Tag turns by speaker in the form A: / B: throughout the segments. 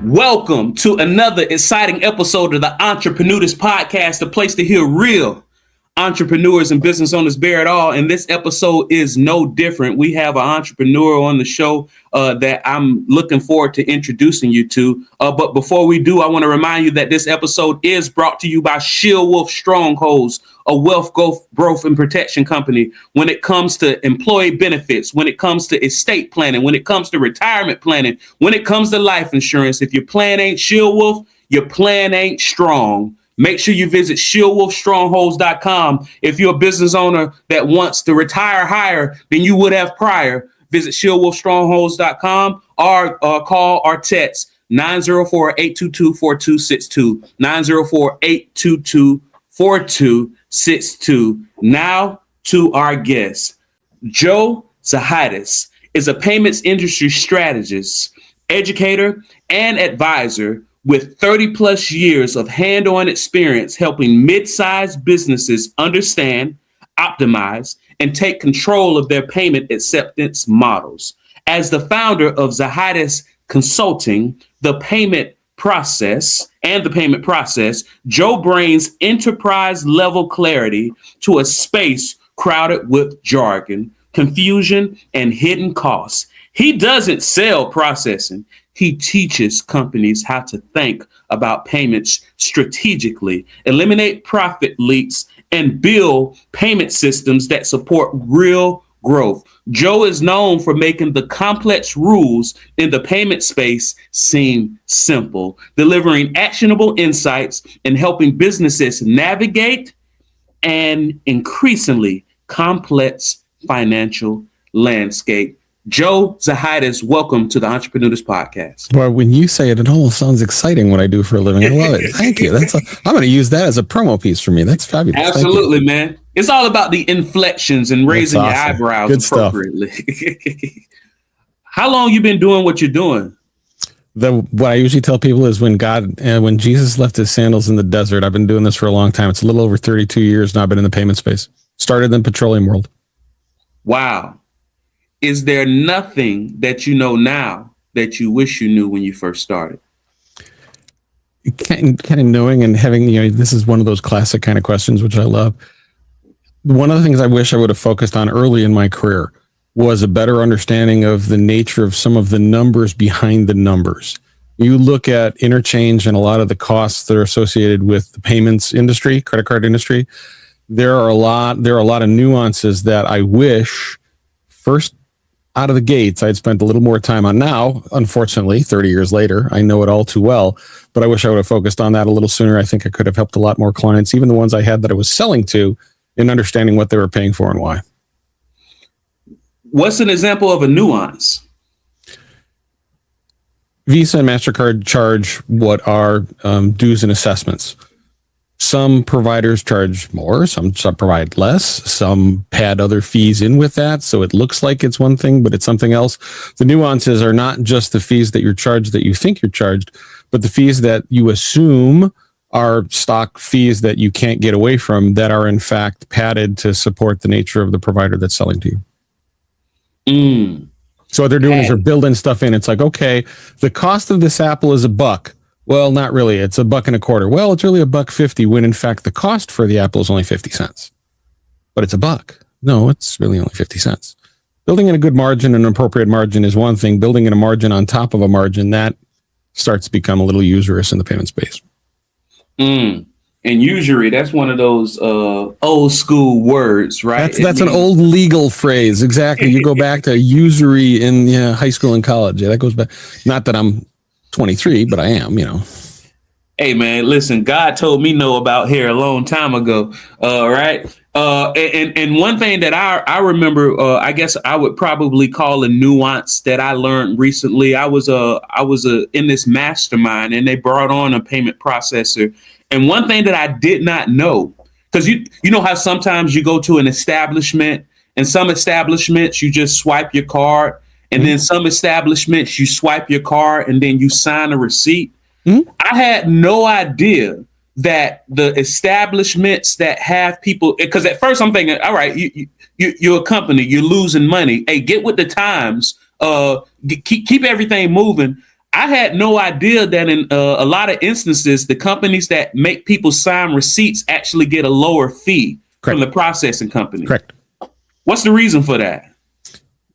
A: Welcome to another exciting episode of the Entreprenudist Podcast, a place to hear real entrepreneurs and business owners bear it all. And this episode is no different. We have an entrepreneur on the show that I'm looking forward to introducing you to. But before we do, I want to remind you that this episode is brought to you by Shield Wolf Strongholds, a wealth growth and protection company. When it comes to employee benefits, when it comes to estate planning, when it comes to retirement planning, when it comes to life insurance, if your plan ain't Shield Wolf, your plan ain't strong. Make sure you visit shieldwolfstrongholds.com. If you're a business owner that wants to retire higher than you would have prior, visit shieldwolfstrongholds.com or call or text 904-822-4262, 904-822-4262. Now to our guest. Joe Zahaitis is a payments industry strategist, educator, and advisor with 30 plus years of hand-on experience helping mid-sized businesses understand, optimize, and take control of their payment acceptance models. As the founder of Zahaitis Consulting, the payment process, Joe brings enterprise-level clarity to a space crowded with jargon, confusion, and hidden costs. He doesn't sell processing. He teaches companies how to think about payments strategically, eliminate profit leaks, and build payment systems that support real growth. Joe is known for making the complex rules in the payment space seem simple, delivering actionable insights and helping businesses navigate an increasingly complex financial landscape. Joe Zahaitis, welcome to the Entreprenudist Podcast.
B: Well, when you say it, it almost sounds exciting what I do for a living. I love it. Thank you. I'm going to use that as a promo piece for me. That's fabulous.
A: Absolutely, man. It's all about the inflections and raising your eyebrows
B: Good
A: appropriately. How long you been doing what you're doing?
B: What I usually tell people is when Jesus left his sandals in the desert, I've been doing this for a long time. It's a little over 32 years now. I've been in the payment space. Started in the petroleum world.
A: Wow. Is there nothing that you know now that you wish you knew when you first started?
B: Kind of knowing and having, this is one of those classic kind of questions, which I love. One of the things I wish I would have focused on early in my career was a better understanding of the nature of some of the numbers behind the numbers. You look at interchange and a lot of the costs that are associated with the payments industry, credit card industry. There are a lot of nuances that I wish first out of the gates I'd spent a little more time on. Now, unfortunately, 30 years later, I know it all too well, but I wish I would have focused on that a little sooner. I think I could have helped a lot more clients, even the ones I had that I was selling to, in understanding what they were paying for and why.
A: What's an example of a nuance?
B: Visa and MasterCard charge what are dues and assessments. Some providers charge more, some provide less, some pad other fees in with that. So it looks like it's one thing, but it's something else. The nuances are not just the fees that you're charged that you think you're charged, but the fees that you assume are stock fees that you can't get away from that are in fact padded to support the nature of the provider that's selling to you. So what they're doing is they're building stuff in. It's like, okay, the cost of this apple is $1. Well, not really. It's $1.25. Well, it's really $1.50 when in fact the cost for the apple is only 50 cents. But it's $1. No, it's really only 50 cents. Building in a good margin, an appropriate margin is one thing. Building in a margin on top of a margin, that starts to become a little usurious in the payment space.
A: And usury, that's one of those old school words, right?
B: That's an old legal phrase. Exactly. You go back to usury in high school and college. Yeah, that goes back. Not that I'm 23, but I am,
A: Hey, man, listen, God told me no about hair a long time ago. Right. And one thing that I remember, I guess I would probably call a nuance that I learned recently. I was in this mastermind and they brought on a payment processor. And one thing that I did not know, because you know how sometimes you go to an establishment and some establishments you just swipe your card. And then some establishments, you swipe your card and then you sign a receipt. I had no idea that the establishments that have people, because at first I'm thinking, all right, you're a company, you're losing money. Hey, get with the times, keep everything moving. I had no idea that in a lot of instances, the companies that make people sign receipts actually get a lower fee from the processing company.
B: Correct.
A: What's the reason for that?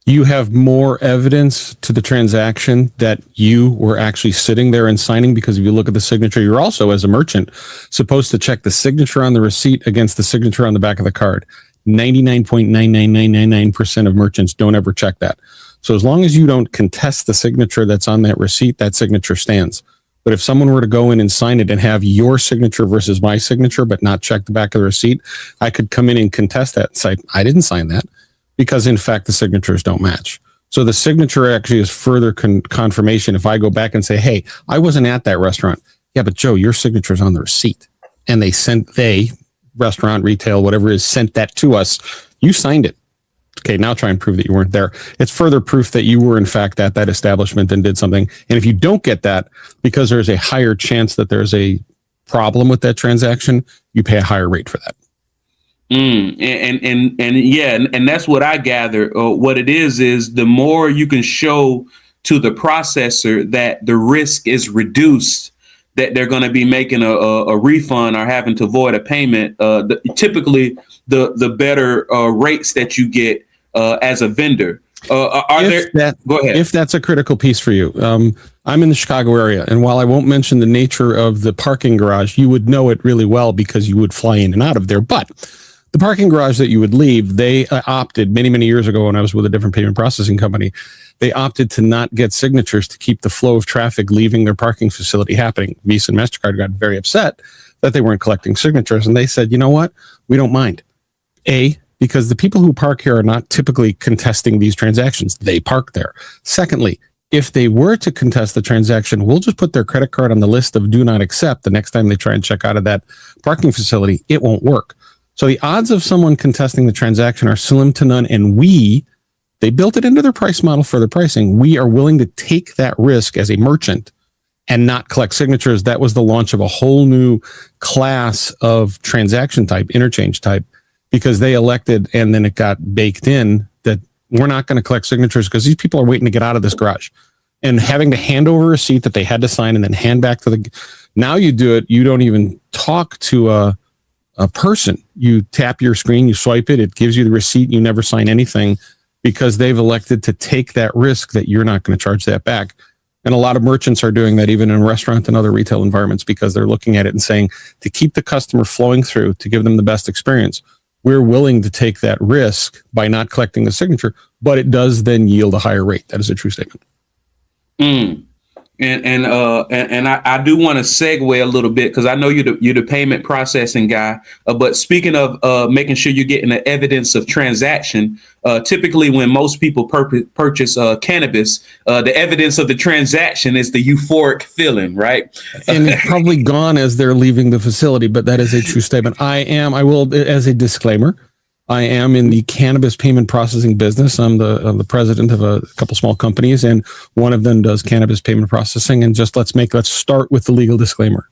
B: You have more evidence to the transaction that you were actually sitting there and signing, because if you look at the signature, you're also, as a merchant, supposed to check the signature on the receipt against the signature on the back of the card. 99.99999% of merchants don't ever check that. So as long as you don't contest the signature that's on that receipt, that signature stands. But if someone were to go in and sign it and have your signature versus my signature, but not check the back of the receipt, I could come in and contest that and say, I didn't sign that, because in fact, the signatures don't match. So the signature actually is further confirmation. If I go back and say, hey, I wasn't at that restaurant. Yeah, but Joe, your signature's on the receipt. And restaurant, retail, whatever it is, sent that to us. You signed it. Okay, now try and prove that you weren't there. It's further proof that you were in fact at that establishment and did something. And if you don't get that, because there's a higher chance that there's a problem with that transaction, you pay a higher rate for that.
A: And that's what I gather. What it is the more you can show to the processor that the risk is reduced, that they're going to be making a refund or having to void a payment, typically the better rates that you get as a vendor. Go ahead.
B: If that's a critical piece for you. I'm in the Chicago area, and while I won't mention the nature of the parking garage, you would know it really well because you would fly in and out of there. But the parking garage that you would leave, they opted many, many years ago when I was with a different payment processing company, they opted to not get signatures to keep the flow of traffic leaving their parking facility happening. Visa and MasterCard got very upset that they weren't collecting signatures, and they said, you know what? We don't mind. Because the people who park here are not typically contesting these transactions. They park there. Secondly, if they were to contest the transaction, we'll just put their credit card on the list of do not accept. The next time they try and check out of that parking facility, it won't work. So the odds of someone contesting the transaction are slim to none, and they built it into their price model for their pricing. We are willing to take that risk as a merchant and not collect signatures. That was the launch of a whole new class of transaction type, interchange type, because they elected, and then it got baked in, that we're not going to collect signatures because these people are waiting to get out of this garage. And having to hand over a receipt that they had to sign and then hand back to now you do it, you don't even talk to a person. You tap your screen, you swipe it, it gives you the receipt, you never sign anything, because they've elected to take that risk that you're not going to charge that back. And a lot of merchants are doing that even in restaurant and other retail environments, because they're looking at it and saying, to keep the customer flowing through, to give them the best experience, we're willing to take that risk by not collecting the signature, but it does then yield a higher rate. That is a true statement.
A: And I do want to segue a little bit, because I know you're the payment processing guy. But speaking of making sure you're getting the evidence of transaction, typically when most people purchase cannabis, the evidence of the transaction is the euphoric feeling, right?
B: And it's probably gone as they're leaving the facility, but that is a true statement. I will, as a disclaimer, I am in the cannabis payment processing business. I'm the president of a couple small companies, and one of them does cannabis payment processing. And just let's start with the legal disclaimer.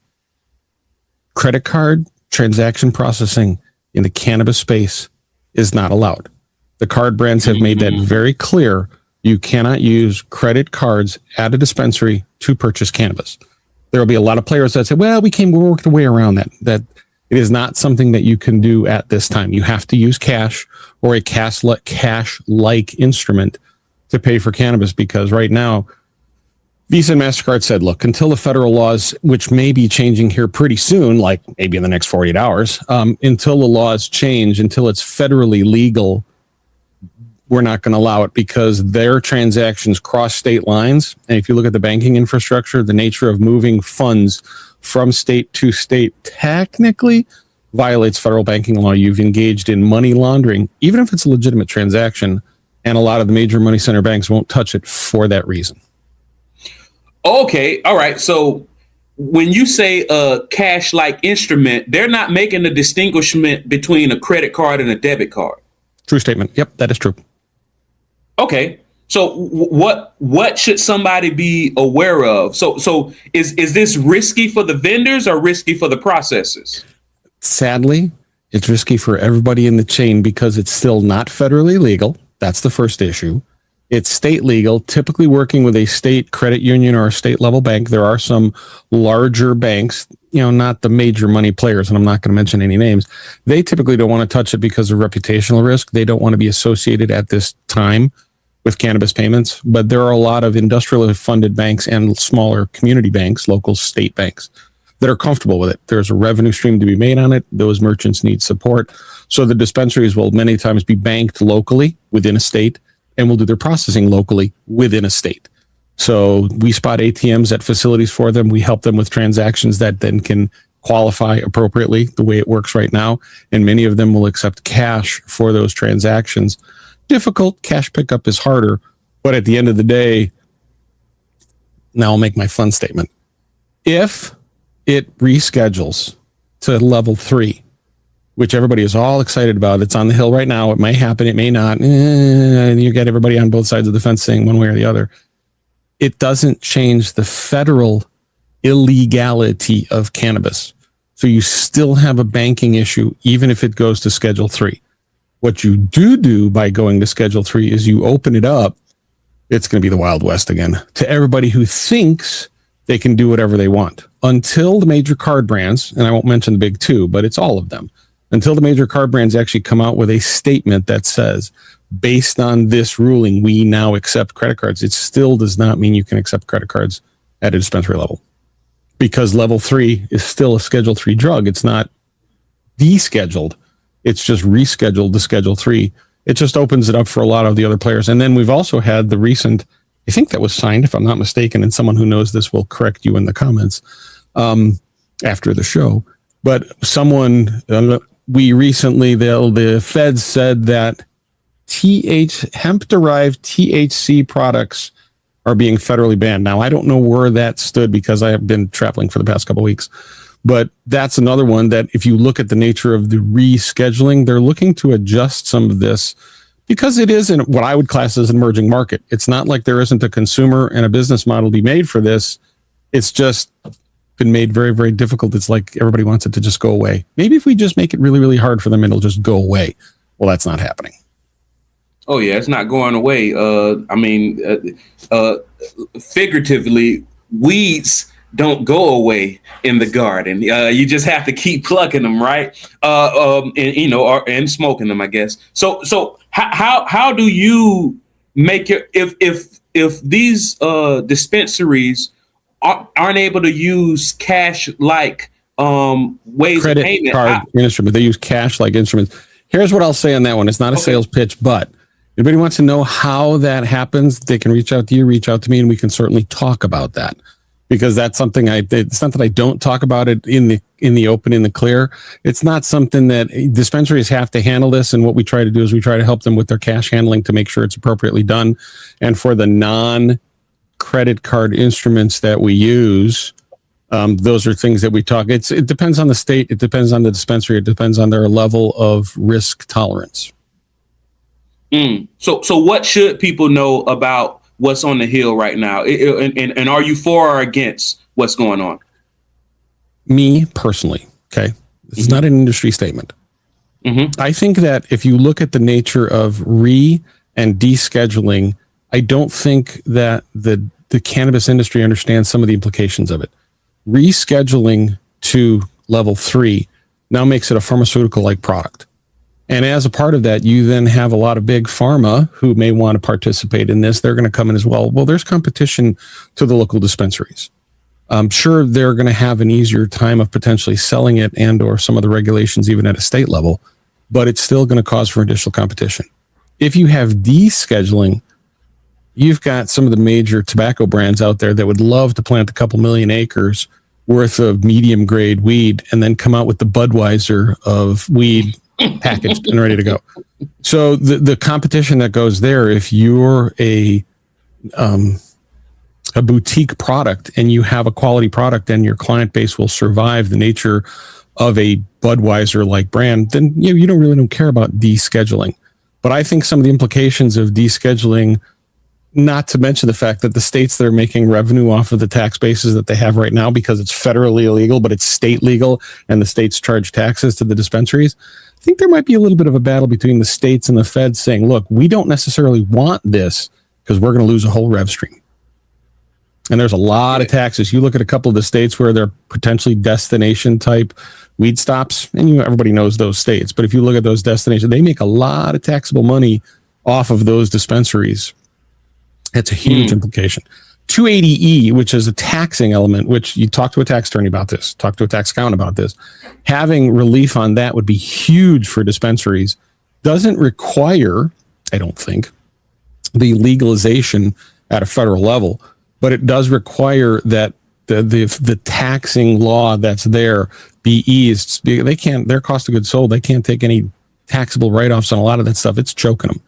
B: Credit card transaction processing in the cannabis space is not allowed. The card brands have made that very clear. You cannot use credit cards at a dispensary to purchase cannabis. There will be a lot of players that say, well, we worked the way around that. It is not something that you can do at this time. You have to use cash or a cash-like instrument to pay for cannabis, because right now, Visa and MasterCard said, look, until the federal laws, which may be changing here pretty soon, like maybe in the next 48 hours, until the laws change, until it's federally legal, we're not going to allow it, because their transactions cross state lines. And if you look at the banking infrastructure, the nature of moving funds from state to state technically violates federal banking law. You've engaged in money laundering, even if it's a legitimate transaction, and a lot of the major money center banks won't touch it for that reason.
A: Okay. All right. So when you say a cash-like instrument, they're not making a distinguishment between a credit card and a debit card.
B: True statement. Yep, that is true.
A: Okay. So what should somebody be aware of? So is this risky for the vendors or risky for the processors?
B: Sadly, it's risky for everybody in the chain, because it's still not federally legal. That's the first issue. It's state legal, typically working with a state credit union or a state level bank. There are some larger banks, not the major money players, and I'm not going to mention any names. They typically don't want to touch it because of reputational risk. They don't want to be associated at this time with cannabis payments. But there are a lot of industrially funded banks and smaller community banks, local state banks, that are comfortable with it. There's a revenue stream to be made on it. Those merchants need support. So the dispensaries will many times be banked locally within a state and will do their processing locally within a state. So we spot ATMs at facilities for them. We help them with transactions that then can qualify appropriately the way it works right now. And many of them will accept cash for those transactions. Difficult. Cash pickup is harder. But at the end of the day, now I'll make my fun statement. If it reschedules to level 3, which everybody is all excited about. It's on the Hill right now. It may happen. It may not. You get everybody on both sides of the fence saying one way or the other. It doesn't change the federal illegality of cannabis. So you still have a banking issue, even if it goes to Schedule 3. What you do by going to Schedule 3 is you open it up. It's going to be the Wild West again to everybody who thinks they can do whatever they want until the major card brands, and I won't mention the big two, but it's all of them. Until the major card brands actually come out with a statement that says, based on this ruling, we now accept credit cards. It still does not mean you can accept credit cards at a dispensary level, because level 3 is still a Schedule 3 drug. It's not descheduled. It's just rescheduled to Schedule 3. It just opens it up for a lot of the other players. And then we've also had the recent, I think that was signed, if I'm not mistaken, and someone who knows this will correct you in the comments after the show. But we recently, the feds said that hemp-derived THC products are being federally banned. Now, I don't know where that stood because I have been traveling for the past couple of weeks. But that's another one that if you look at the nature of the rescheduling, they're looking to adjust some of this because it is in what I would class as an emerging market. It's not like there isn't a consumer and a business model to be made for this. It's just been made very, very difficult. It's like everybody wants it to just go away. Maybe if we just make it really, really hard for them, it'll just go away. Well, that's not happening.
A: Oh, yeah, it's not going away. Figuratively, weeds don't go away in the garden. You just have to keep plucking them, right? And smoking them, I guess. So how do you make it if these dispensaries aren't able to use cash-like ways
B: credit
A: of payment?
B: Card instrument. They use cash-like instruments. Here's what I'll say on that one. It's not a sales pitch, but anybody wants to know how that happens, they can reach out to you, reach out to me, and we can certainly talk about that. Because that's something it's not that I don't talk about it in the open, in the clear. It's not something that dispensaries have to handle this. And what we try to do is we try to help them with their cash handling to make sure it's appropriately done. And for the non-credit card instruments that we use, those are things that we talk. It depends on the state. It depends on the dispensary. It depends on their level of risk tolerance.
A: So what should people know about what's on the Hill right now? And are you for or against what's going on?
B: Me personally, okay, this is not an industry statement. I think that if you look at the nature of and descheduling, I don't think that the cannabis industry understands some of the implications of it. Rescheduling to level 3 now makes it a pharmaceutical-like product. And as a part of that, you then have a lot of big pharma who may want to participate in this. They're going to come in as well. Well, there's competition to the local dispensaries. I'm sure they're going to have an easier time of potentially selling it and or some of the regulations even at a state level, but it's still going to cause for additional competition. If you have descheduling, you've got some of the major tobacco brands out there that would love to plant a couple million acres worth of medium grade weed and then come out with the Budweiser of weed packaged and ready to go. So the competition that goes there, if you're a boutique product and you have a quality product and your client base will survive the nature of a Budweiser like brand, then you don't care about descheduling. But I think some of the implications of descheduling, not to mention the fact that the states that are making revenue off of the tax bases that they have right now, because it's federally illegal, but it's state legal and the states charge taxes to the dispensaries. I think there might be a little bit of a battle between the states and the feds saying, look, we don't necessarily want this because we're going to lose a whole rev stream. And there's a lot of taxes. You look at a couple of the states where they're potentially destination type weed stops, and everybody knows those states. But if you look at those destinations, they make a lot of taxable money off of those dispensaries. It's a huge implication. 280E, which is a taxing element, which you talk to a tax attorney about this, talk to a tax accountant about this. Having relief on that would be huge for dispensaries. Doesn't require, I don't think, the legalization at a federal level, but it does require that the taxing law that's there be eased. They can't, their cost of goods sold, they can't take any taxable write-offs on a lot of that stuff. It's choking them.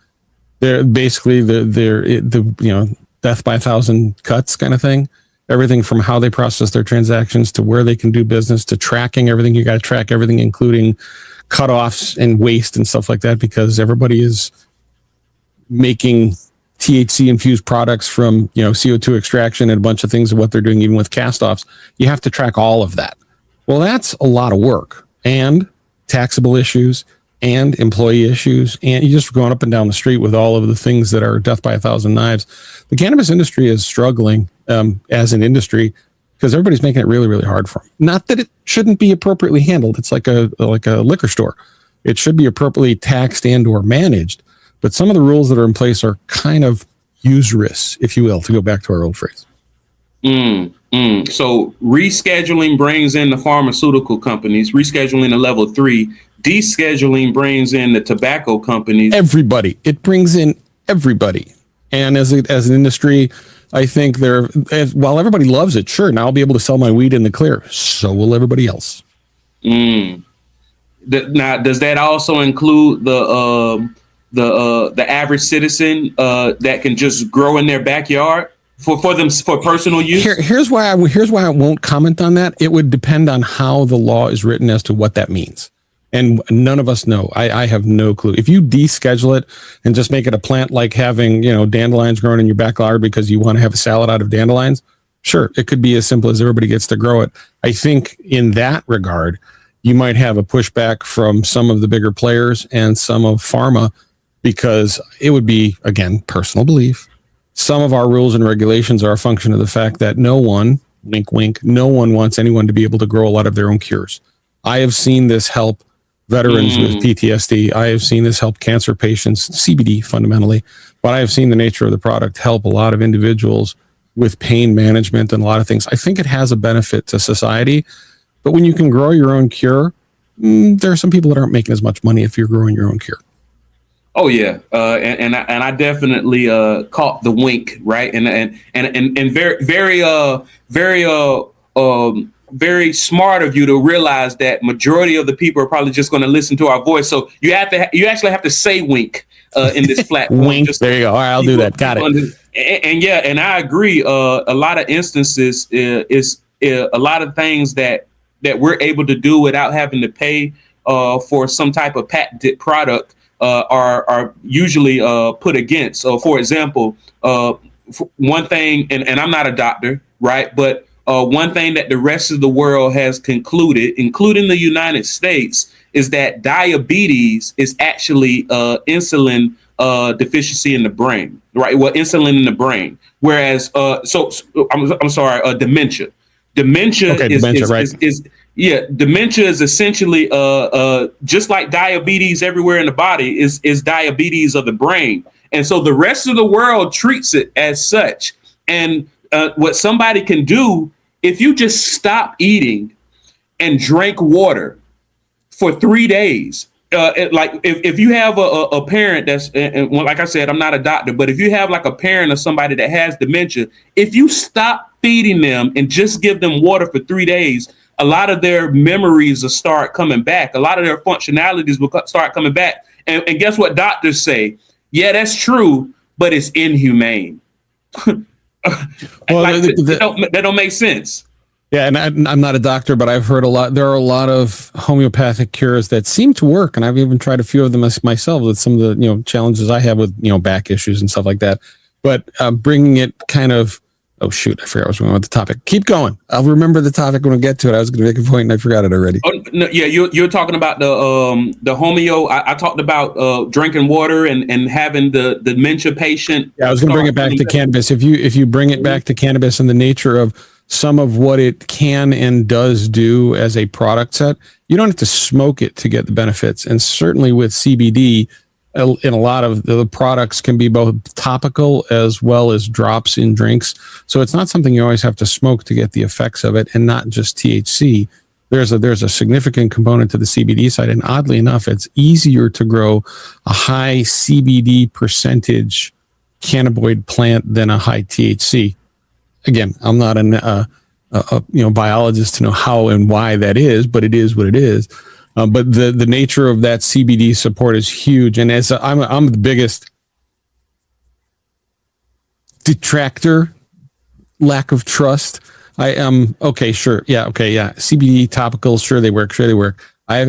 B: They're basically the death by 1,000 cuts kind of thing. Everything from how they process their transactions to where they can do business to tracking everything. You got to track everything, including cutoffs and waste and stuff like that, because everybody is making THC infused products from, CO2 extraction and a bunch of things of what they're doing, even with cast offs. You have to track all of that. Well, that's a lot of work and taxable issues and employee issues. And you're just going up and down the street with all of the things that are death by 1,000 knives. The cannabis industry is struggling as an industry because everybody's making it really, really hard for them. Not that it shouldn't be appropriately handled. It's like a liquor store. It should be appropriately taxed and or managed. But some of the rules that are in place are kind of usurious, if you will, to go back to our old phrase.
A: So rescheduling brings in the pharmaceutical companies, rescheduling to level 3, descheduling brings in the tobacco companies.
B: Everybody. It brings in everybody. And as an industry, I think while everybody loves it, sure, now I'll be able to sell my weed in the clear. So will everybody else.
A: Now, does that also include the average citizen that can just grow in their backyard for personal use?
B: Here's why I won't comment on that. It would depend on how the law is written as to what that means. And none of us know. I have no clue. If you deschedule it and just make it a plant like having, dandelions growing in your backyard because you want to have a salad out of dandelions, sure, it could be as simple as everybody gets to grow it. I think in that regard, you might have a pushback from some of the bigger players and some of pharma, because it would be, again, personal belief. Some of our rules and regulations are a function of the fact that no one, wink, wink, no one wants anyone to be able to grow a lot of their own cures. I have seen this help veterans with PTSD. I have seen this help cancer patients, CBD fundamentally, but I have seen the nature of the product help a lot of individuals with pain management and a lot of things. I think it has a benefit to society, but when you can grow your own cure, there are some people that aren't making as much money if you're growing your own cure.
A: Oh yeah, and I definitely caught the wink, right? And very smart of you to realize that majority of the people are probably just going to listen to our voice. So you actually have to say wink in this platform.
B: Wink. There you go. All right, I'll do that. Got it.
A: And I agree. A lot of instances is a lot of things that we're able to do without having to pay for some type of patented product. Are usually put against. So, for example, one thing, and I'm not a doctor, right? But one thing that the rest of the world has concluded, including the United States, is that diabetes is actually insulin deficiency in the brain, right? Well, insulin in the brain. Whereas, dementia. Dementia dementia is essentially just like diabetes everywhere in the body is diabetes of the brain. And so the rest of the world treats it as such. And what somebody can do, if you just stop eating and drink water for 3 days, like if you have a parent that's, and like I said, I'm not a doctor, but if you have like a parent or somebody that has dementia, if you stop feeding them and just give them water for 3 days, a lot of their memories will start coming back. A lot of their functionalities will start coming back. And guess what doctors say? Yeah, that's true, but it's inhumane. Well, that don't make sense.
B: Yeah, and I'm not a doctor, but I've heard a lot. There are a lot of homeopathic cures that seem to work, and I've even tried a few of them myself with some of the challenges I have with back issues and stuff like that. But bringing it kind of Oh shoot, I forgot I was going with the topic. Keep going. I'll remember the topic when we get to it. I was going to make a point and I forgot it already.
A: Oh, no, yeah, you're talking about the homeo. I talked about drinking water and having the dementia patient.
B: Yeah, I was going to bring it back to cannabis. If you bring it back to cannabis and the nature of some of what it can and does do as a product set, you don't have to smoke it to get the benefits. And certainly with CBD, in a lot of the products can be both topical as well as drops in drinks. So it's not something you always have to smoke to get the effects of it, and not just THC. There's a significant component to the CBD side, and oddly enough, it's easier to grow a high CBD percentage cannabinoid plant than a high THC. Again, I'm not a biologist to know how and why that is, but it is what it is. But the nature of that CBD support is huge, and as I'm the biggest detractor, lack of trust. I am okay, sure, yeah, okay, yeah. CBD topicals, sure they work. I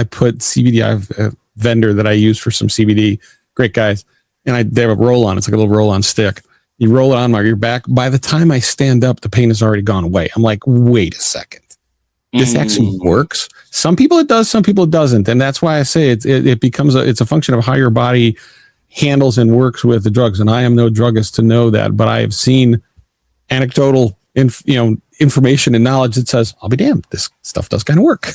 B: put CBD. I have a vendor that I use for some CBD. Great guys, and they have a roll on. It's like a little roll on stick. You roll it on your back. By the time I stand up, the pain has already gone away. I'm like, wait a second. This actually works. Some people it does, some people it doesn't. And that's why I say it becomes it's a function of how your body handles and works with the drugs. And I am no druggist to know that, but I have seen anecdotal information and knowledge that says, I'll be damned, this stuff does kind of work.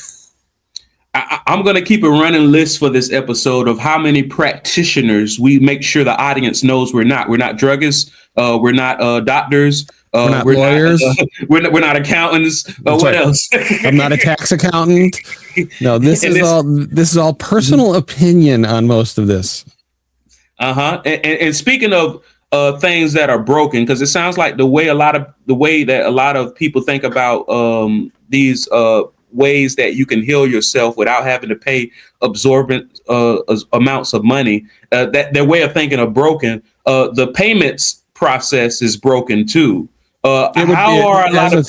A: I'm going to keep a running list for this episode of how many practitioners we make sure the audience knows we're not. We're not druggists. We're not doctors.
B: We're not lawyers.
A: We're not accountants. What else?
B: I'm not a tax accountant. No, this is all personal opinion on most of this.
A: And speaking of things that are broken, because it sounds like the way that a lot of people think about these ways that you can heal yourself without having to pay absorbent amounts of money, that their way of thinking are broken. The payments process is broken too. As a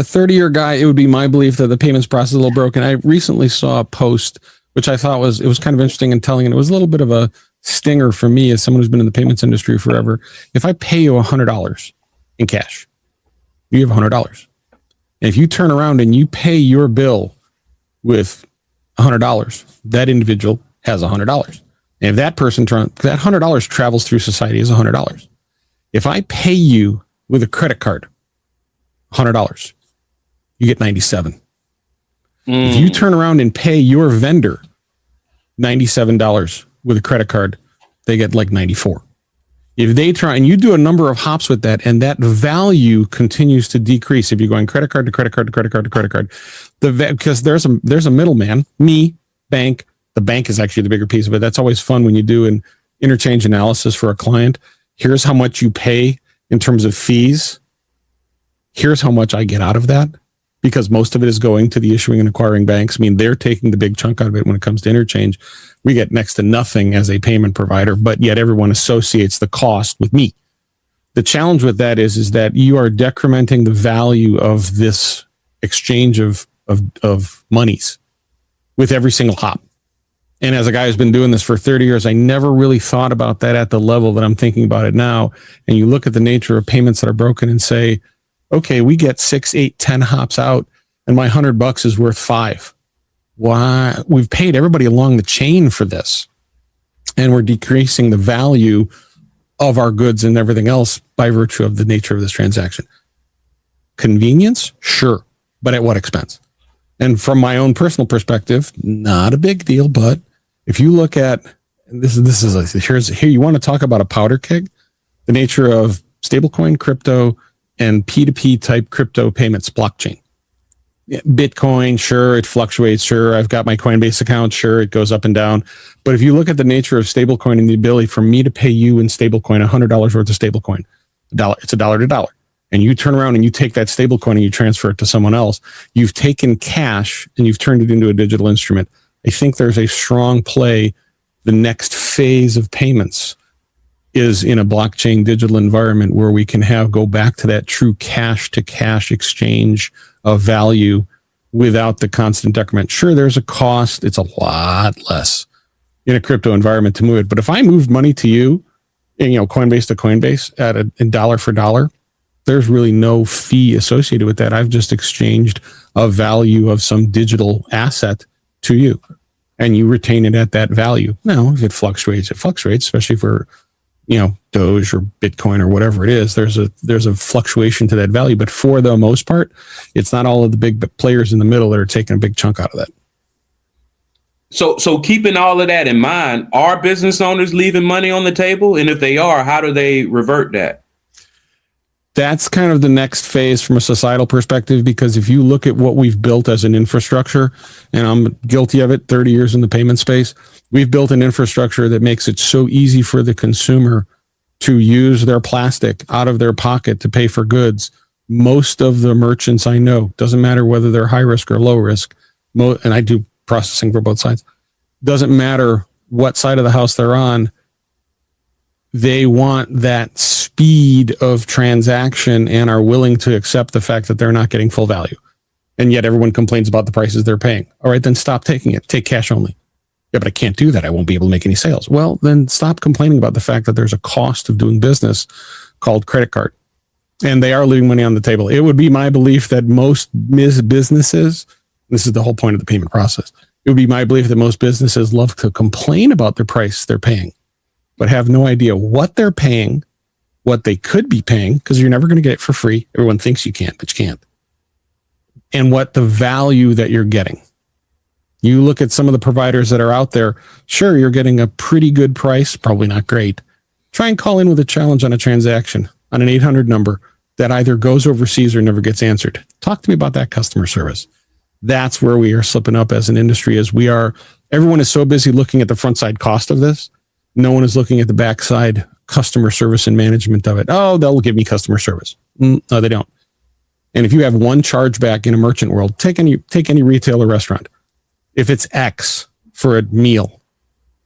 A: 30-year guy, it would be my belief that the payments process is a little broken. I recently saw a post which I thought was kind of interesting and telling, and it was a little bit of a stinger for me as someone who's been in the payments industry forever. If I pay you $100 in cash, you have $100. And if you turn around and you pay your bill with $100, that individual has $100. And if that person that $100 travels through society as $100. If I pay you with a credit card, $100, you get 97. If you turn around and pay your vendor $97 with a credit card, they get like 94. If they try and you do a number of hops with that, and that value continues to decrease, if you're going credit card to credit card to credit card to credit card, because there's a middleman, me, bank. The bank is actually the bigger piece of it. That's always fun when you do an interchange analysis for a client. Here's how much you pay in terms of fees. Here's how much I get out of that, because most of it is going to the issuing and acquiring banks. I mean, they're taking the big chunk out of it when it comes to interchange. We get next to nothing as a payment provider, but yet everyone associates the cost with me. The challenge with that is that you are decrementing the value of this exchange of monies with every single hop. And as a guy who's been doing this for 30 years, I never really thought about that at the level that I'm thinking about it now. And you look at the nature of payments that are broken and say, okay, we get 6, 8, 10 hops out, and my $100 is worth 5. Why? We've paid everybody along the chain for this, and we're decreasing the value of our goods and everything else by virtue of the nature of this transaction. Convenience, sure, but at what expense? And from my own personal perspective, not a big deal. But if you look at here, you want to talk about a powder keg, the nature of stablecoin, crypto, and P2P type crypto payments, blockchain. Bitcoin, sure, it fluctuates. Sure, I've got my Coinbase account. Sure, it goes up and down. But if you look at the nature of stablecoin and the ability for me to pay you in stablecoin, $100 worth of stablecoin, it's $1 to $1. And you turn around and you take that stablecoin and you transfer it to someone else, you've taken cash and you've turned it into a digital instrument. I think there's a strong play. The next phase of payments is in a blockchain digital environment where we can go back to that true cash to cash exchange of value without the constant decrement. Sure, there's a cost. It's a lot less in a crypto environment to move it. But if I move money to you
B: Coinbase to Coinbase at a dollar for dollar, there's really no fee associated with that. I've just exchanged a value of some digital asset to you, and you retain it at that value. Now, if it fluctuates, especially for, Doge or Bitcoin or whatever it is. There's a fluctuation to that value, but for the most part, it's not all of the big players in the middle that are taking a big chunk out of that.
A: So keeping all of that in mind, are business owners leaving money on the table? And if they are, how do they revert that?
B: That's kind of the next phase from a societal perspective, because if you look at what we've built as an infrastructure, and I'm guilty of it, 30 years in the payment space, we've built an infrastructure that makes it so easy for the consumer to use their plastic out of their pocket to pay for goods. Most of the merchants I know, doesn't matter whether they're high risk or low risk, and I do processing for both sides, doesn't matter what side of the house they're on, they want that speed of transaction and are willing to accept the fact that they're not getting full value. And yet everyone complains about the prices they're paying. All right, then stop taking it. Take cash only. Yeah, but I can't do that. I won't be able to make any sales. Well, then stop complaining about the fact that there's a cost of doing business called credit card. And they are leaving money on the table. It would be my belief that most businesses, this is the whole point of the payment process, it would be my belief that most businesses love to complain about the price they're paying, but have no idea what they're paying, what they could be paying, because you're never going to get it for free. Everyone thinks you can, but you can't. And what the value that you're getting. You look at some of the providers that are out there, sure, you're getting a pretty good price, probably not great. Try and call in with a challenge on a transaction on an 800 number that either goes overseas or never gets answered. Talk to me about that customer service. That's where we are slipping up as an industry, as everyone is so busy looking at the front side cost of this. No one is looking at the backside customer service and management of it. Oh, they'll give me customer service. No, they don't. And if you have one chargeback in a merchant world, take any retail or restaurant. If it's X for a meal,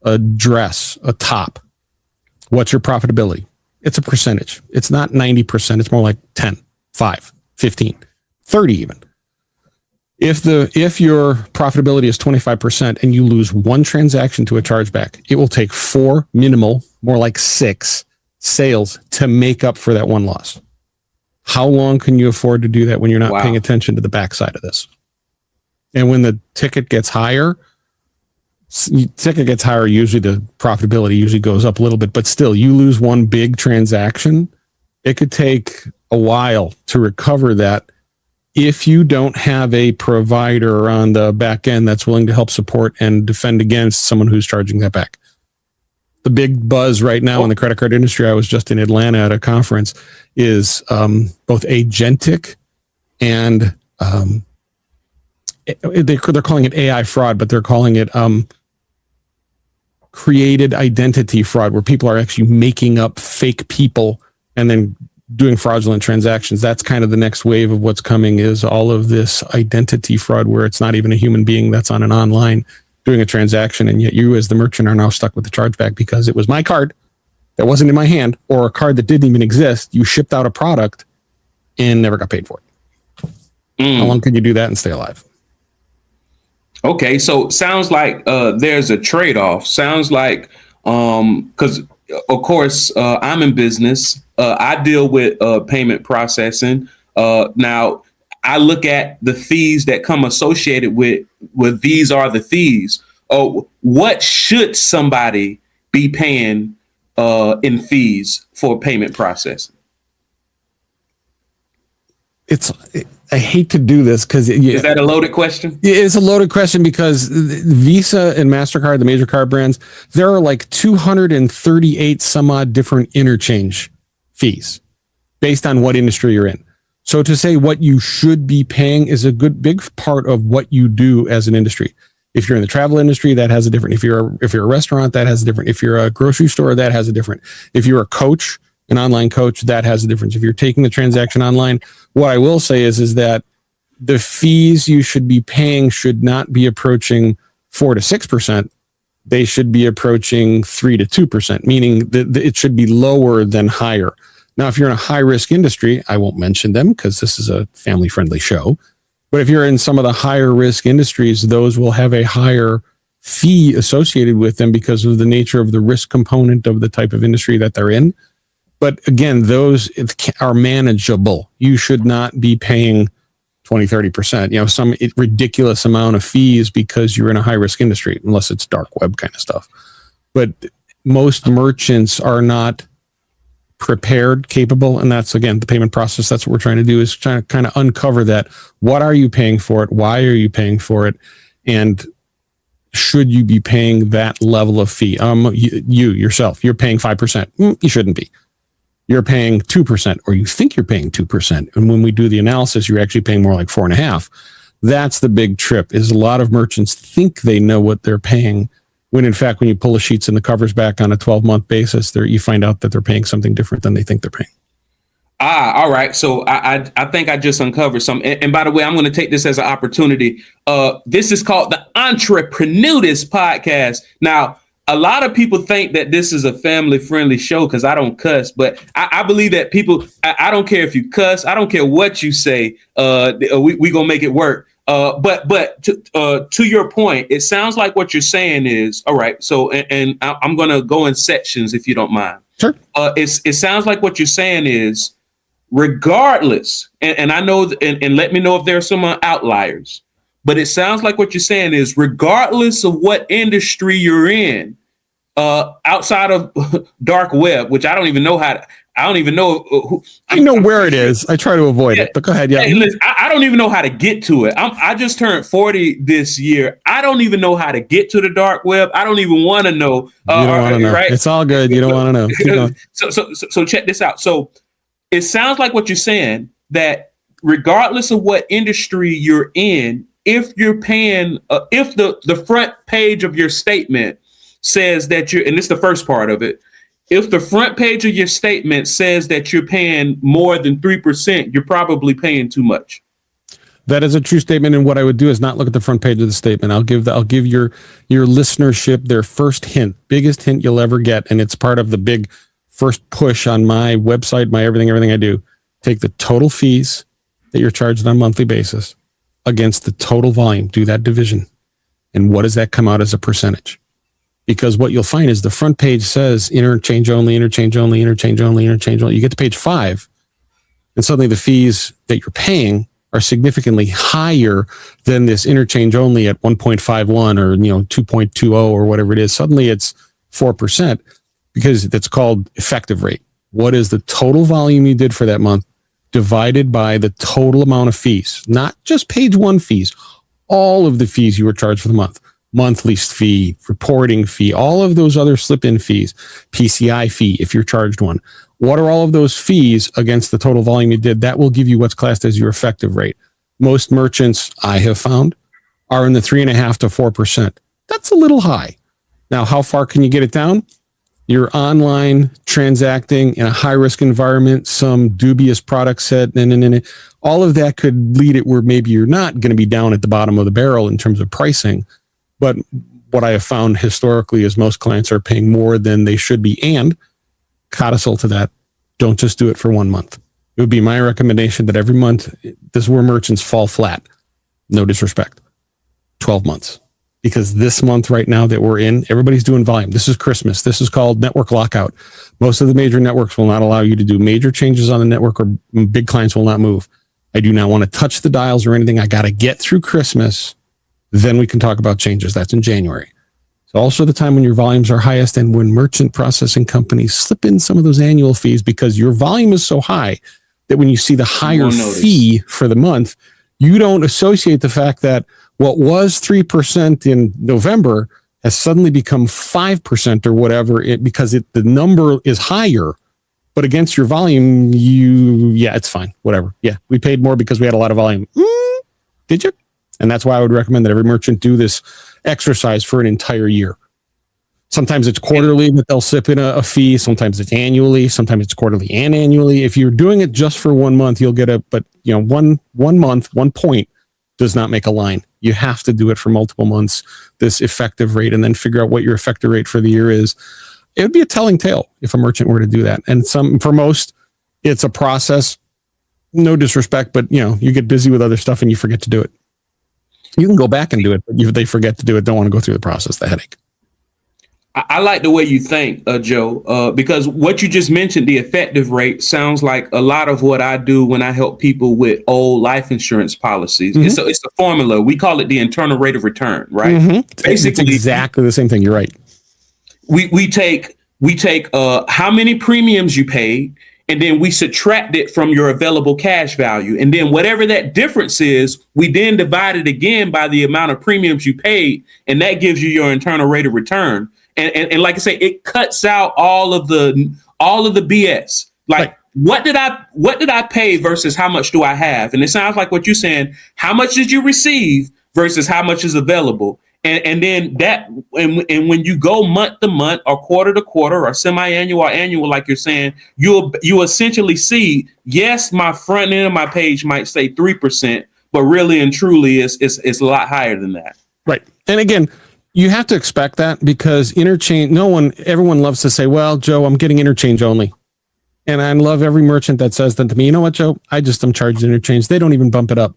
B: a dress, a top, what's your profitability? It's a percentage. It's not 90%. It's more like 10, 5, 15, 30 even. If your profitability is 25% and you lose one transaction to a chargeback, it will take 4 minimal, more like 6 sales to make up for that one loss. How long can you afford to do that when you're not paying attention to the backside of this? And when the ticket gets higher, usually the profitability usually goes up a little bit, but still you lose one big transaction. It could take a while to recover that if you don't have a provider on the back end that's willing to help support and defend against someone who's charging that back. The big buzz right now in the credit card industry, I was just in Atlanta at a conference, is both agentic and they're calling it AI fraud, but they're calling it created identity fraud, where people are actually making up fake people and then doing fraudulent transactions. That's kind of the next wave of what's coming, is all of this identity fraud where it's not even a human being that's on an online doing a transaction. And yet you as the merchant are now stuck with the chargeback because it was my card that wasn't in my hand, or a card that didn't even exist. You shipped out a product and never got paid for it. How long can you do that and stay alive?
A: Okay, so sounds like there's a trade-off. Sounds like, because of course I'm in business. I deal with payment processing. Now I look at the fees that come associated with these are the fees. Oh, what should somebody be paying in fees for payment processing?
B: I hate to do this because
A: is that a loaded question?
B: It's a loaded question because Visa and MasterCard, the major card brands, there are like 238 some odd different interchange fees based on what industry you're in. So to say what you should be paying is a big part of what you do as an industry. If you're in the travel industry, that has a different. If you're a restaurant, that has a different. If you're a grocery store, that has a different. If you're a coach, an online coach, that has a difference. If you're taking the transaction online, what I will say is that the fees you should be paying should not be approaching 4 to 6%. They should be approaching 3 to 2%, meaning that it should be lower than higher. Now, if you're in a high risk industry, I won't mention them because this is a family friendly show. But if you're in some of the higher risk industries, those will have a higher fee associated with them because of the nature of the risk component of the type of industry that they're in. But again, those are manageable. You should not be paying 20, 30%, some ridiculous amount of fees because you're in a high risk industry, unless it's dark web kind of stuff. But most merchants are not prepared, capable, and that's, again, the payment process. That's what we're trying to do, is trying to kind of uncover that. What are you paying for it? Why are you paying for it? And should you be paying that level of fee? You yourself, you're paying 5%. You shouldn't be. You're paying 2%, or you think you're paying 2%. And when we do the analysis, you're actually paying more like 4.5%. That's the big trip, is a lot of merchants think they know what they're paying, when in fact, when you pull the sheets and the covers back on a 12-month basis, you find out that they're paying something different than they think they're paying.
A: All right. So I think I just uncovered some. And by the way, I'm going to take this as an opportunity. This is called the Entreprenudist Podcast. Now, a lot of people think that this is a family-friendly show because I don't cuss, but I believe that people, I don't care if you cuss, I don't care what you say, we gonna make it work. But to your point, it sounds like what you're saying is, all right, so, and I'm gonna go in sections if you don't mind.
B: Sure.
A: It sounds like what you're saying is, regardless, and I know, and let me know if there are some outliers, but it sounds like what you're saying is, regardless of what industry you're in, outside of dark web, which I don't even know how to, I don't even know who.
B: I know where it is. I try to avoid it, but go ahead. Yeah.
A: Hey, listen, I don't even know how to get to it. I just turned 40 this year. I don't even know how to get to the dark web. I don't even want to know.
B: You don't want to know. Right? It's all good. You don't want to know.
A: So check this out. So it sounds like what you're saying, that regardless of what industry you're in, if you're paying, if the front page of your statement says that you're, and this is the first part of it, if the front page of your statement says that you're paying more than 3%, you're probably paying too much.
B: That is a true statement. And what I would do is not look at the front page of the statement. I'll give your listenership their first hint, biggest hint you'll ever get. And it's part of the big first push on my website, my everything I do. Take the total fees that you're charged on a monthly basis against the total volume. Do that division. And what does that come out as a percentage? Because what you'll find is the front page says interchange only, interchange only, interchange only, interchange only. You get to page 5, and suddenly the fees that you're paying are significantly higher than this interchange only at 1.51 or 2.20 or whatever it is. Suddenly it's 4% because that's called effective rate. What is the total volume you did for that month divided by the total amount of fees? Not just page 1 fees, all of the fees you were charged for the month. Monthly fee, reporting fee, all of those other slip-in fees, PCI fee if you're charged one. What are all of those fees against the total volume you did? That will give you what's classed as your effective rate. Most merchants, I have found, are in the 3.5% to 4%. That's a little high. Now, how far can you get it down? You're online transacting in a high-risk environment, some dubious product set, and all of that could lead it where maybe you're not going to be down at the bottom of the barrel in terms of pricing. But what I have found historically is most clients are paying more than they should be. And codicil to that, don't just do it for 1 month. It would be my recommendation that every month, this is where merchants fall flat. No disrespect. 12 months. Because this month right now that we're in, everybody's doing volume. This is Christmas. This is called network lockout. Most of the major networks will not allow you to do major changes on the network, or big clients will not move. I do not want to touch the dials or anything. I got to get through Christmas. Then we can talk about changes. That's in January. So also the time when your volumes are highest, and when merchant processing companies slip in some of those annual fees because your volume is so high that when you see the higher fee for the month, you don't associate the fact that what was 3% in November has suddenly become 5% or whatever, because the number is higher, but against your volume, it's fine. Whatever. Yeah, we paid more because we had a lot of volume. Did you? And that's why I would recommend that every merchant do this exercise for an entire year. Sometimes it's quarterly that they'll slip in a fee. Sometimes it's annually. Sometimes it's quarterly and annually. If you're doing it just for 1 month, you'll get one month, 1 point does not make a line. You have to do it for multiple months, this effective rate, and then figure out what your effective rate for the year is. It would be a telling tale if a merchant were to do that. And for most, it's a process. No disrespect, but you get busy with other stuff and you forget to do it. You can go back and do it, but if they forget to do it, don't want to go through the process, the headache.
A: I like the way you think, Joe, because what you just mentioned, the effective rate, sounds like a lot of what I do when I help people with old life insurance policies.
B: Mm-hmm.
A: It's a formula. We call it the internal rate of return, right?
B: Mm-hmm. Basically, it's exactly the same thing. You're right.
A: We take how many premiums you paid, and then we subtract it from your available cash value. And then whatever that difference is, we then divide it again by the amount of premiums you paid, and that gives you your internal rate of return. And like I say, it cuts out all of the BS. Like, right. What did I pay versus how much do I have? And it sounds like what you're saying, how much did you receive versus how much is available? And then that, and when you go month to month or quarter to quarter or semi-annual or annual, like you're saying, you essentially see, yes, my front end of my page might say 3%, but really and truly it's a lot higher than that.
B: Right. And again, you have to expect that, because interchange, everyone loves to say, well, Joe, I'm getting interchange only. And I love every merchant that says that to me. You know what, Joe? I'm charged interchange. They don't even bump it up.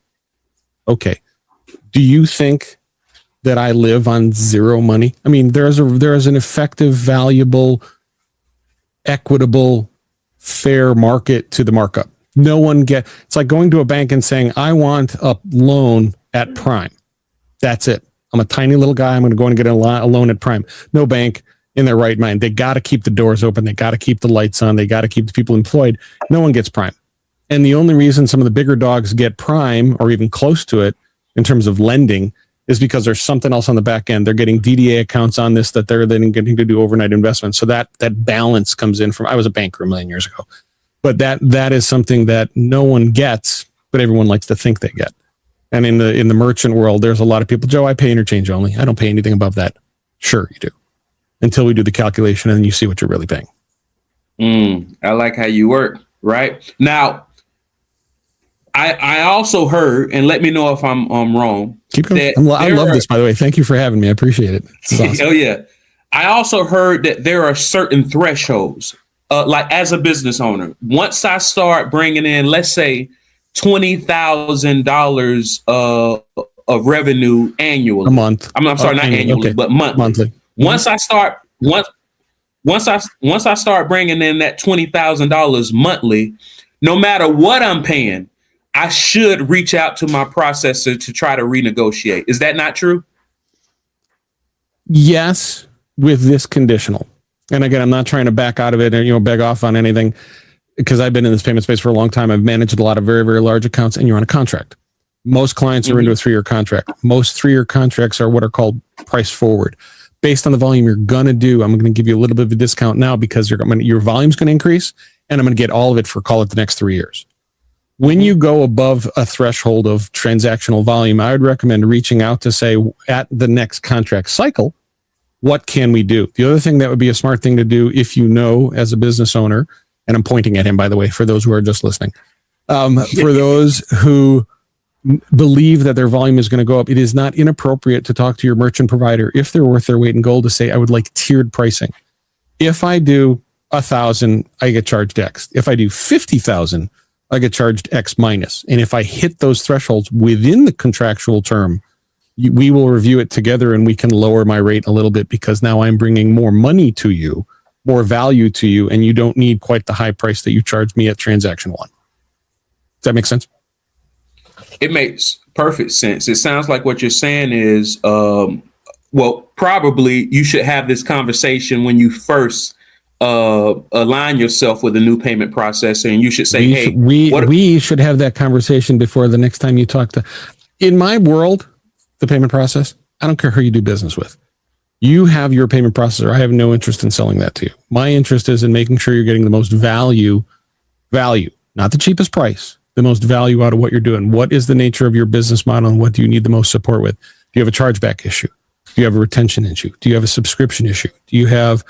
B: Okay. Do you think that I live on zero money? I mean, there is an effective, valuable, equitable, fair market to the markup. It's like going to a bank and saying, I want a loan at prime. That's it. I'm a tiny little guy. I'm going to go and get a loan at prime. No bank in their right mind. They got to keep the doors open. They got to keep the lights on. They got to keep the people employed. No one gets prime. And the only reason some of the bigger dogs get prime or even close to it in terms of lending is because there's something else on the back end. They're getting DDA accounts on this that they're then getting to do overnight investments. So that balance comes in from, I was a banker a million years ago, but that is something that no one gets, but everyone likes to think they get. And in the merchant world, there's a lot of people, Joe, I pay interchange only. I don't pay anything above that. Sure, you do. Until we do the calculation and then you see what you're really paying.
A: I like how you work, right? Now, I also heard, and let me know if I'm wrong.
B: Keep going. I love this, by the way. Thank you for having me. I appreciate it. Awesome.
A: Oh, yeah. I also heard that there are certain thresholds, like as a business owner, once I start bringing in, let's say, $20,000 of revenue annually.
B: A month.
A: I'm sorry, not annually, but monthly. Once I start bringing in that $20,000 monthly, no matter what I'm paying, I should reach out to my processor to try to renegotiate. Is that not true?
B: Yes, with this conditional. And again, I'm not trying to back out of it and beg off on anything, because I've been in this payment space for a long time. I've managed a lot of very, very large accounts, and you're on a contract. Most clients are into a 3-year contract. Most 3-year contracts are what are called price forward. Based on the volume you're going to do, I'm going to give you a little bit of a discount now because your volume's going to increase, and I'm going to get all of it for, call it, the next 3 years. When you go above a threshold of transactional volume, I would recommend reaching out to say, at the next contract cycle, what can we do? The other thing that would be a smart thing to do, if you know, as a business owner, and I'm pointing at him, by the way, for those who are just listening, for those who believe that their volume is going to go up, it is not inappropriate to talk to your merchant provider, if they're worth their weight in gold, to say, I would like tiered pricing. If I do 1,000, I get charged X. If I do 50,000, I get charged X minus. And if I hit those thresholds within the contractual term, we will review it together and we can lower my rate a little bit, because now I'm bringing more money to you, more value to you, and you don't need quite the high price that you charged me at transaction 1. Does that make sense?
A: It makes perfect sense. It sounds like what you're saying is, probably you should have this conversation when you first align yourself with a new payment processor, and you should say,
B: we should have that conversation before the next time you talk to. In my world, the payment process, I don't care who you do business with. You have your payment processor. I have no interest in selling that to you. My interest is in making sure you're getting the most value, not the cheapest price, the most value out of what you're doing. What is the nature of your business model, and what do you need the most support with? Do you have a chargeback issue? Do you have a retention issue? Do you have a subscription issue? Do you have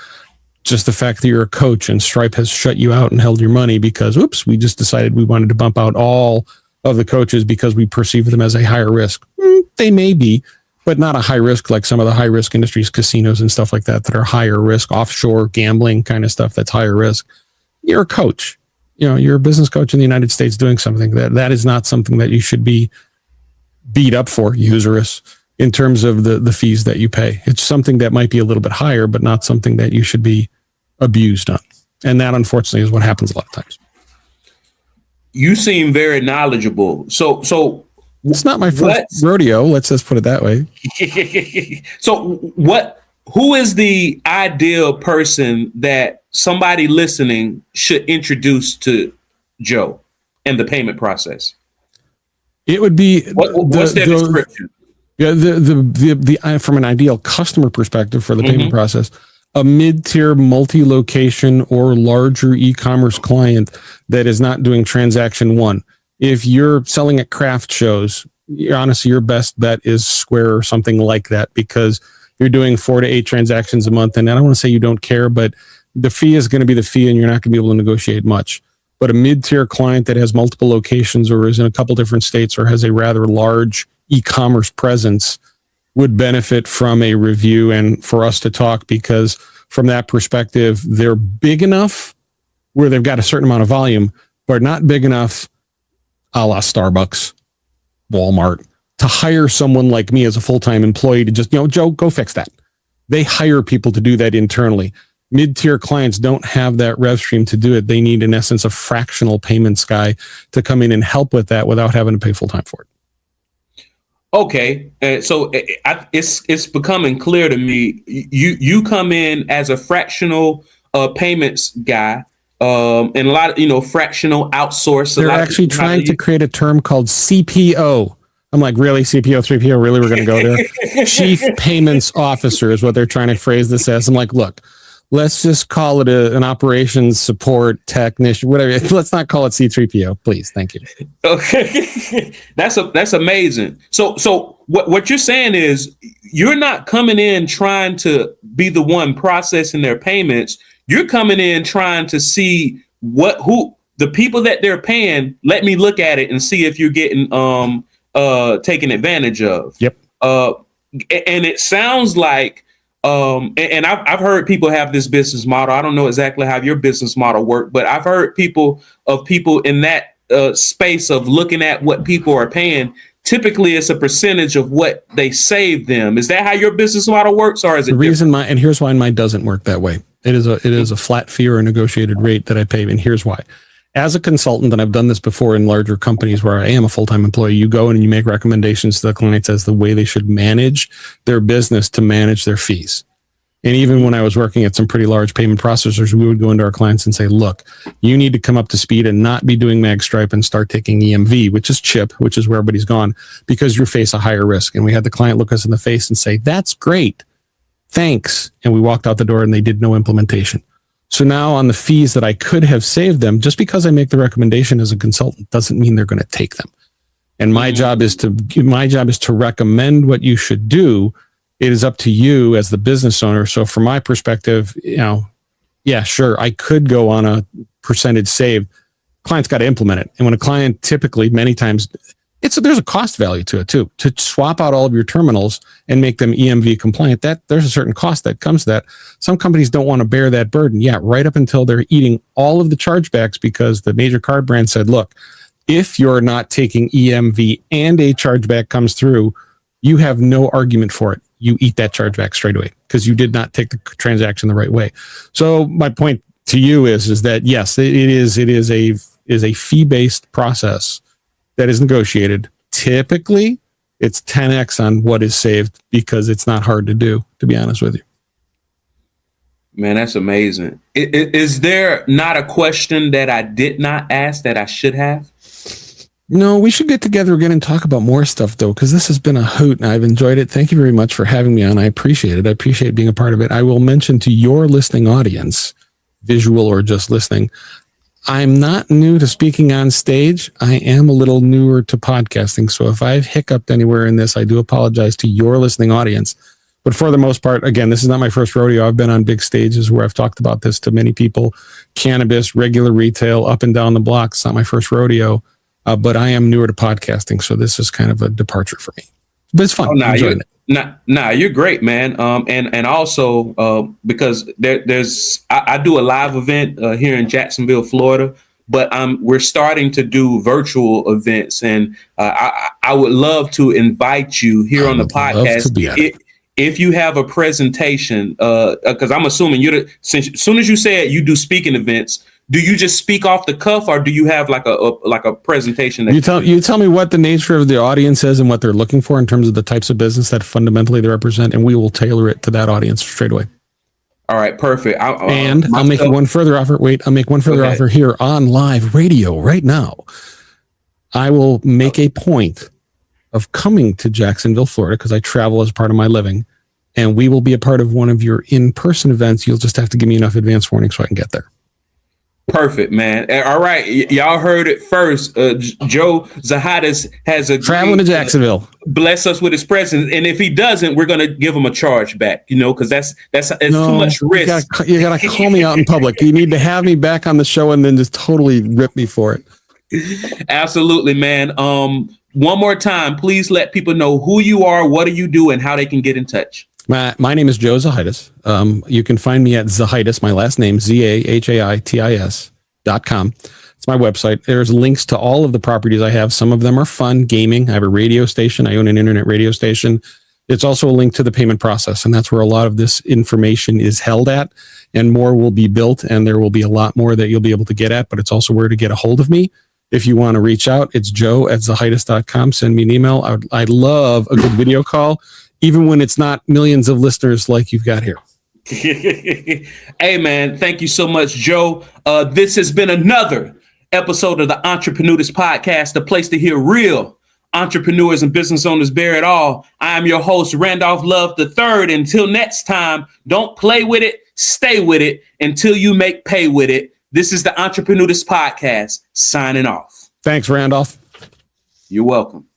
B: just the fact that you're a coach and Stripe has shut you out and held your money because, we just decided we wanted to bump out all of the coaches because we perceive them as a higher risk? They may be, but not a high risk like some of the high risk industries, casinos and stuff like that are higher risk, offshore gambling kind of stuff that's higher risk. You're a coach. You're a business coach in the United States doing something that is not something that you should be beat up for, usurious, in terms of the fees that you pay. It's something that might be a little bit higher, but not something that you should be abused on. And that, unfortunately, is what happens a lot of times.
A: You seem very knowledgeable. So
B: it's not my first rodeo. Let's just put it that way.
A: So who is the ideal person that somebody listening should introduce to Joe and the payment process?
B: It would be
A: what's their description?
B: Yeah, the from an ideal customer perspective for the payment process, a mid-tier, multi-location or larger e-commerce client that is not doing transaction one. If you're selling at craft shows, honestly, your best bet is Square or something like that, because you're doing 4 to 8 transactions a month. And I don't want to say you don't care, but the fee is going to be the fee and you're not going to be able to negotiate much. But a mid-tier client that has multiple locations or is in a couple different states or has a rather large e-commerce presence would benefit from a review and for us to talk, because from that perspective, they're big enough where they've got a certain amount of volume, but not big enough a la Starbucks, Walmart, to hire someone like me as a full-time employee to just, Joe, go fix that. They hire people to do that internally. Mid-tier clients don't have that rev stream to do it. They need, in essence, a fractional payments guy to come in and help with that without having to pay full-time for it.
A: Okay, so it's becoming clear to me. You come in as a fractional payments guy, and a lot of fractional outsource.
B: They're actually trying to create a term called CPO. I'm like, really, CPO, 3PO? Really, we're going to go there? Chief Payments Officer is what they're trying to phrase this as. I'm like, look, let's just call it an operations support technician, whatever. Let's not call it C3PO, please. Thank you.
A: Okay, that's amazing. So what you're saying is you're not coming in trying to be the one processing their payments. You're coming in trying to see who the people that they're paying. Let me look at it and see if you're getting taken advantage of.
B: Yep.
A: And it sounds like. And I've heard people have this business model. I don't know exactly how your business model works, but I've heard people in that space of looking at what people are paying. Typically, it's a percentage of what they save them. Is that how your business model works, or is it
B: the reason and here's why mine doesn't work that way? It is a flat fee or a negotiated rate that I pay, and here's why. As a consultant, and I've done this before in larger companies where I am a full-time employee, you go in and you make recommendations to the clients as the way they should manage their business to manage their fees. And even when I was working at some pretty large payment processors, we would go into our clients and say, look, you need to come up to speed and not be doing MagStripe and start taking EMV, which is chip, which is where everybody's gone, because you face a higher risk. And we had the client look us in the face and say, that's great. Thanks. And we walked out the door and they did no implementation. So now on the fees that I could have saved them, just because I make the recommendation as a consultant doesn't mean they're going to take them. And my job is to recommend what you should do. It is up to you as the business owner. So from my perspective, yeah, sure, I could go on a percentage save. Client's got to implement it. And when a client typically, many times, there's a cost value to it too. To swap out all of your terminals and make them EMV compliant, there's a certain cost that comes to that. Some companies don't want to bear that burden. Yeah, right up until they're eating all of the chargebacks because the major card brand said, look, if you're not taking EMV and a chargeback comes through, you have no argument for it. You eat that chargeback straight away because you did not take the transaction the right way. So my point to you is that yes, it is a fee-based process that is negotiated. Typically, it's 10x on what is saved because it's not hard to do, to be honest with you.
A: Man, that's amazing. Is there not a question that I did not ask that I should have?
B: No, we should get together again and talk about more stuff, though, because this has been a hoot and I've enjoyed it. Thank you very much for having me on. I appreciate it. I appreciate being a part of it. I will mention to your listening audience, visual or just listening, I'm not new to speaking on stage. I am a little newer to podcasting. So if I've hiccuped anywhere in this, I do apologize to your listening audience. But for the most part, again, this is not my first rodeo. I've been on big stages where I've talked about this to many people. Cannabis, regular retail, up and down the block. It's not my first rodeo. But I am newer to podcasting, so this is kind of a departure for me. But it's fun.
A: You're great, man. And also because I do a live event here in Jacksonville, Florida, but we're starting to do virtual events, and I would love to invite you here on the podcast. If you have a presentation, because I'm assuming since as soon as you said you do speaking events, do you just speak off the cuff, or do you have like a presentation?
B: You tell me what the nature of the audience is and what they're looking for in terms of the types of business that fundamentally they represent, and we will tailor it to that audience straight away.
A: All right, perfect.
B: I'll make one further offer. I'll make one further offer here on live radio right now. I will make a point of coming to Jacksonville, Florida, because I travel as part of my living, and we will be a part of one of your in-person events. You'll just have to give me enough advance warning so I can get there.
A: Perfect, man. All right, y'all heard it first. Joe Zahaitis has a
B: traveling to Jacksonville.
A: Bless us with his presence, and if he doesn't, we're gonna give him a charge back. Because that's too much risk.
B: You gotta call me out in public. You need to have me back on the show and then just totally rip me for it.
A: Absolutely, man. One more time, please let people know who you are, what do you do, and how they can get in touch.
B: My name is Joe Zahaitis. You can find me at Zahaitis, my last name, ZAHAITIS.com. It's my website. There's links to all of the properties I have. Some of them are fun, gaming. I have a radio station. I own an internet radio station. It's also a link to the payment process, and that's where a lot of this information is held at, and more will be built, and there will be a lot more that you'll be able to get at, but it's also where to get a hold of me. If you want to reach out, it's joe@zahaitis.com. Send me an email. I'd love a good video call, even when it's not millions of listeners like you've got here.
A: Hey, man, thank you so much, Joe. This has been another episode of the Entreprenudist Podcast, the place to hear real entrepreneurs and business owners bear it all. I am your host, Randolph Love III. Until next time, don't play with it, stay with it until you make pay with it. This is the Entreprenudist Podcast, signing off.
B: Thanks, Randolph.
A: You're welcome.